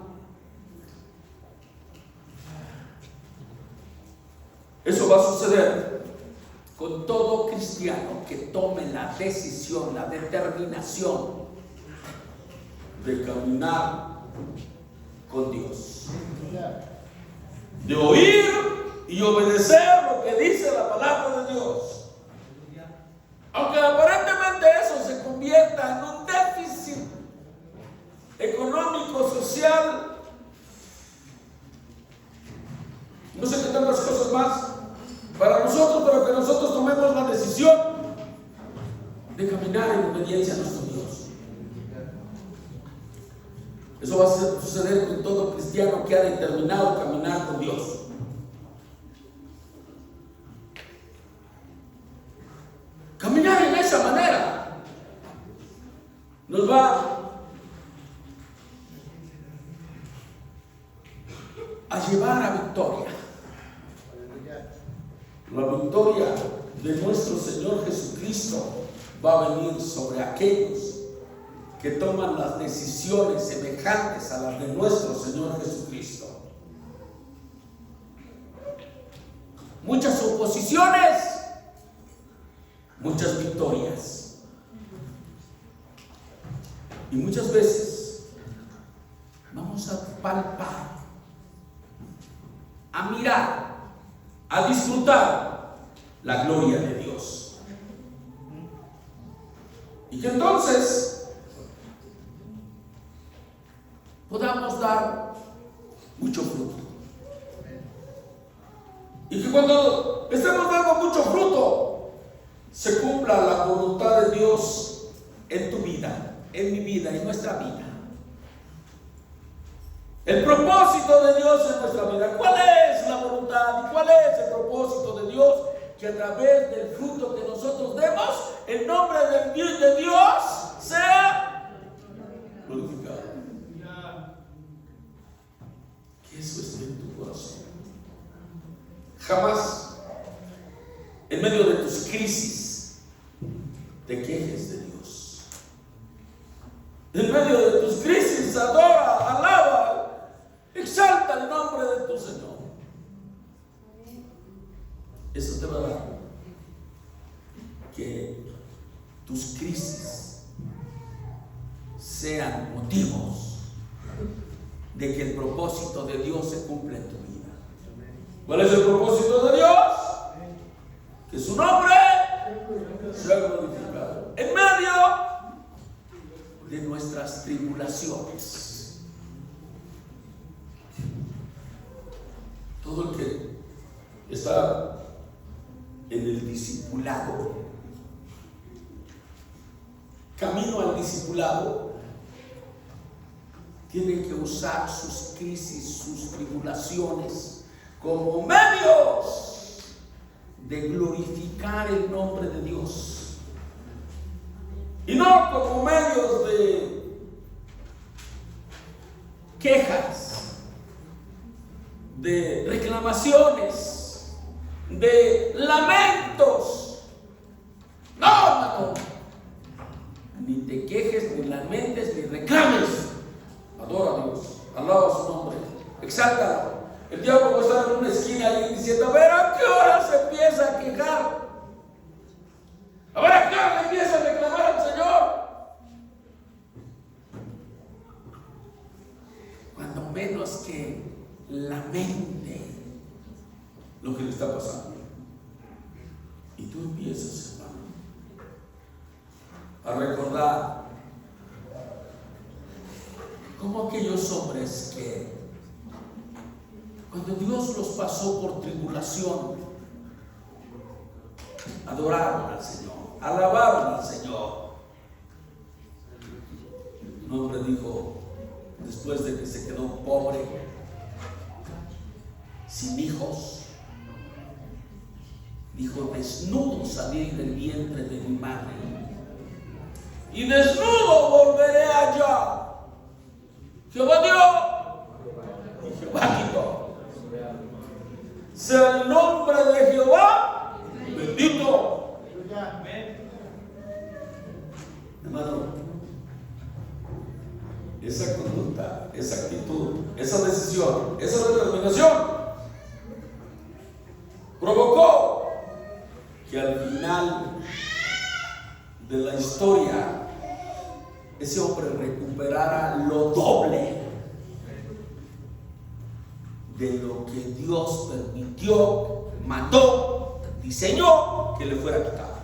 eso va a suceder con todo cristiano que tome la decisión, la determinación de caminar con Dios, de oír y obedecer lo que dice la palabra de Dios. Aunque aparentemente eso se convierta en un déficit económico, social, no sé qué tantas cosas más para nosotros, pero que nosotros tomemos la decisión de caminar en obediencia a nuestro Dios. Eso va a suceder con todo cristiano que ha determinado caminar con Dios. Caminar en esa manera nos va a llevar a victoria. La victoria de nuestro Señor Jesucristo va a venir sobre aquellos que toman las decisiones semejantes a las de nuestro Señor Jesucristo. muchas oposiciones, muchas victorias. Y muchas veces vamos a palpar, a mirar, a disfrutar la gloria de Dios. Y que entonces podamos dar mucho fruto. Y que cuando estemos dando mucho fruto, se cumpla la voluntad de Dios en tu vida, en mi vida, en nuestra vida. El propósito de Dios en nuestra vida. ¿Cuál es la voluntad y cuál es el propósito de Dios? Que a través del fruto que nosotros demos, el nombre de Dios sea glorificado. Que eso esté en tu corazón. Jamás, en medio de tus crisis, te quejes de Dios. En medio de tus crisis, adora, alaba, exalta el nombre de tu Señor. Eso te va a dar que tus crisis sean motivos de que el propósito de Dios se cumpla en tu vida. ¿Cuál es el propósito de Dios? Que su nombre sea glorificado en medio de nuestras tribulaciones. Todo el que está en el discipulado, camino al discipulado, tiene que usar sus crisis, sus tribulaciones como medios de glorificar el nombre de Dios y no como medios de quejas, de reclamaciones, de lamentos. No, hermano, ni te quejes, ni lamentes, ni reclames. Adora a Dios, alaba su nombre, exáltalo. El diablo va a estar en una esquina ahí diciendo: a ver, ¿a qué hora se empieza a quejar? A ver, ¿a qué hora le empieza a reclamar al Señor? Cuando menos que lamente lo que le está pasando. Y tú empiezas, hermano, a recordar como aquellos hombres que cuando Dios los pasó por tribulación, adoraron al Señor, alabaron al Señor. Un hombre dijo, después de que se quedó pobre, sin hijos, dijo: desnudo salí del vientre de mi madre, y desnudo volveré allá. Jehová dio y Jehová quitó. Sea el nombre de Jehová bendito. Hermano, esa conducta, esa actitud, esa decisión, esa determinación provocó que al final de la historia ese hombre recuperara lo doble de lo que Dios permitió, mandó, diseñó que le fuera quitado.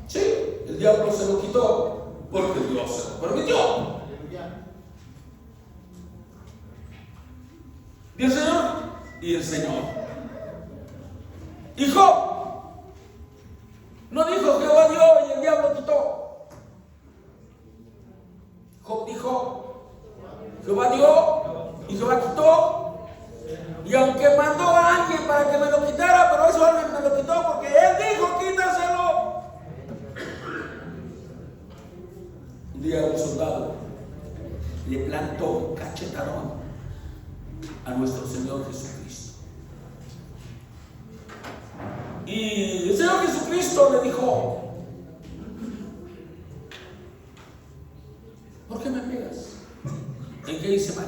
Sí, el diablo se lo quitó porque Dios se lo permitió. Y el Señor. Y Job no dijo: Jehová dio y el diablo quitó. Job dijo: Jehová dio y Jehová quitó. Y aunque mandó a alguien para que me lo quitara, pero eso alguien me lo quitó porque él dijo: quítaselo. Un día un soldado le plantó un cachetadón a nuestro Señor Jesucristo. Y el Señor Jesucristo le dijo: ¿por qué me pegas? ¿En qué hice mal?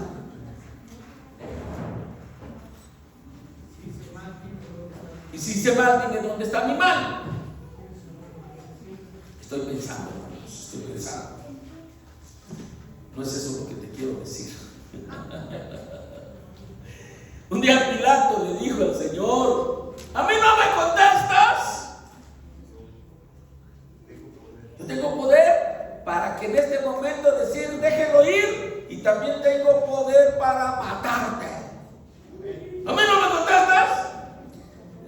si hice mal, dime dónde está mi mal. Estoy pensando, hermanos, estoy pensando. No es eso lo que te quiero decir. Un día Pilato le dijo al Señor: ¿a mí no me contestas? Yo tengo poder para que en este momento decir déjelo ir, y también tengo poder para matarte. ¿A mí no me contestas?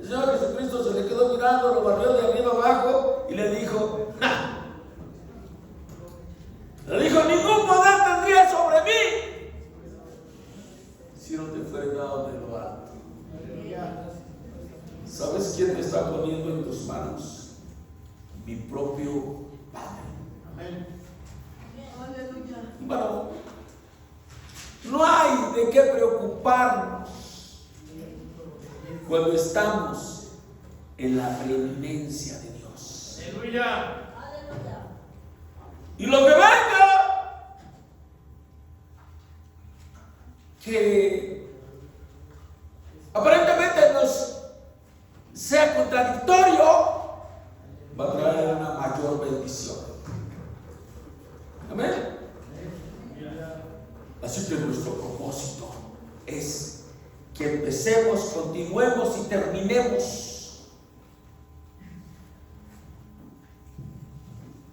El Señor Jesucristo se le quedó mirando, lo barrió de arriba abajo y le dijo: ¡ja! Le dijo: ningún poder tendría sobre mí si no te fuera dado de lo alto. ¿Sabes quién me está poniendo en tus manos? Mi propio Padre. Amén. Bueno, no hay de qué preocuparnos cuando estamos en la preeminencia de Dios. Aleluya. Y lo que venga, que aparentemente nos sea contradictorio, va a traer una mayor bendición. Amén. Así que nuestro propósito es que empecemos, continuemos y terminemos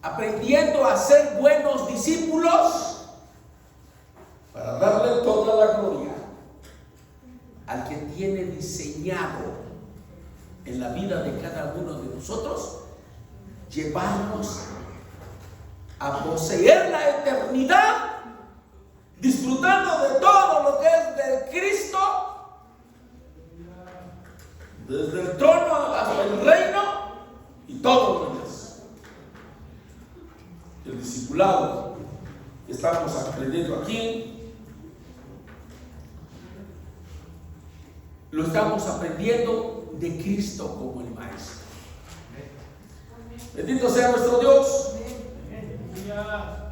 aprendiendo a ser buenos discípulos para darle toda la gloria al que tiene diseñado en la vida de cada uno de nosotros llevarnos a poseer la eternidad, disfrutando de todo lo que es del Cristo, desde el trono hasta el reino y todo lo demás. El discipulado que estamos aprendiendo aquí, lo estamos aprendiendo de Cristo como el Maestro. Bendito sea nuestro Dios.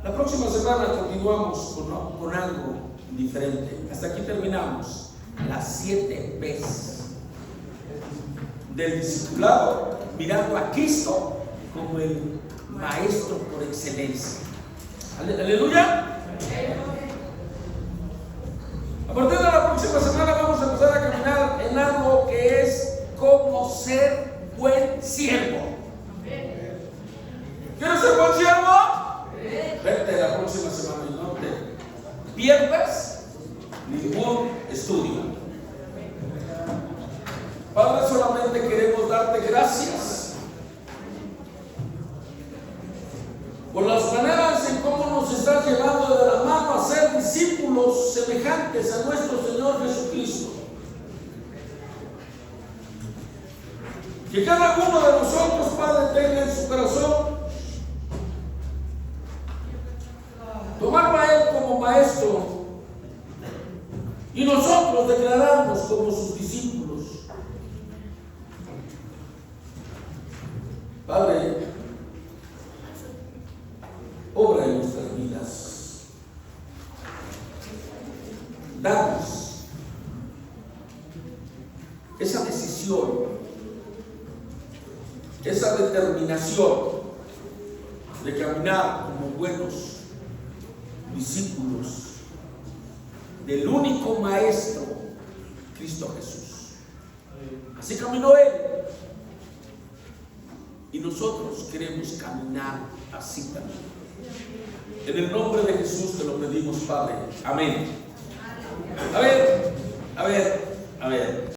La próxima semana continuamos con algo diferente. Hasta aquí terminamos las 7 P's del discipulado, mirando a Cristo como el Maestro por excelencia. Aleluya. A partir de la próxima semana vamos a empezar a caminar en algo que es cómo ser buen siervo. ¿Quieres ser buen siervo? Vete la próxima semana y no te pierdas ningún estudio. Padre, solamente queremos darte gracias por las maneras en cómo nos estás llevando de la mano a ser discípulos semejantes a nuestro Señor Jesucristo. Que cada uno de nosotros, Padre, tenga en su corazón tomarlo a Él como Maestro y nosotros declararnos como sus discípulos. Padre, obra en nuestras vidas. Danos esa decisión, esa determinación de caminar como buenos discípulos del único Maestro, Cristo Jesús. Así caminó Él, y nosotros queremos caminar así también. En el nombre de Jesús te lo pedimos, Padre. Amén. A ver.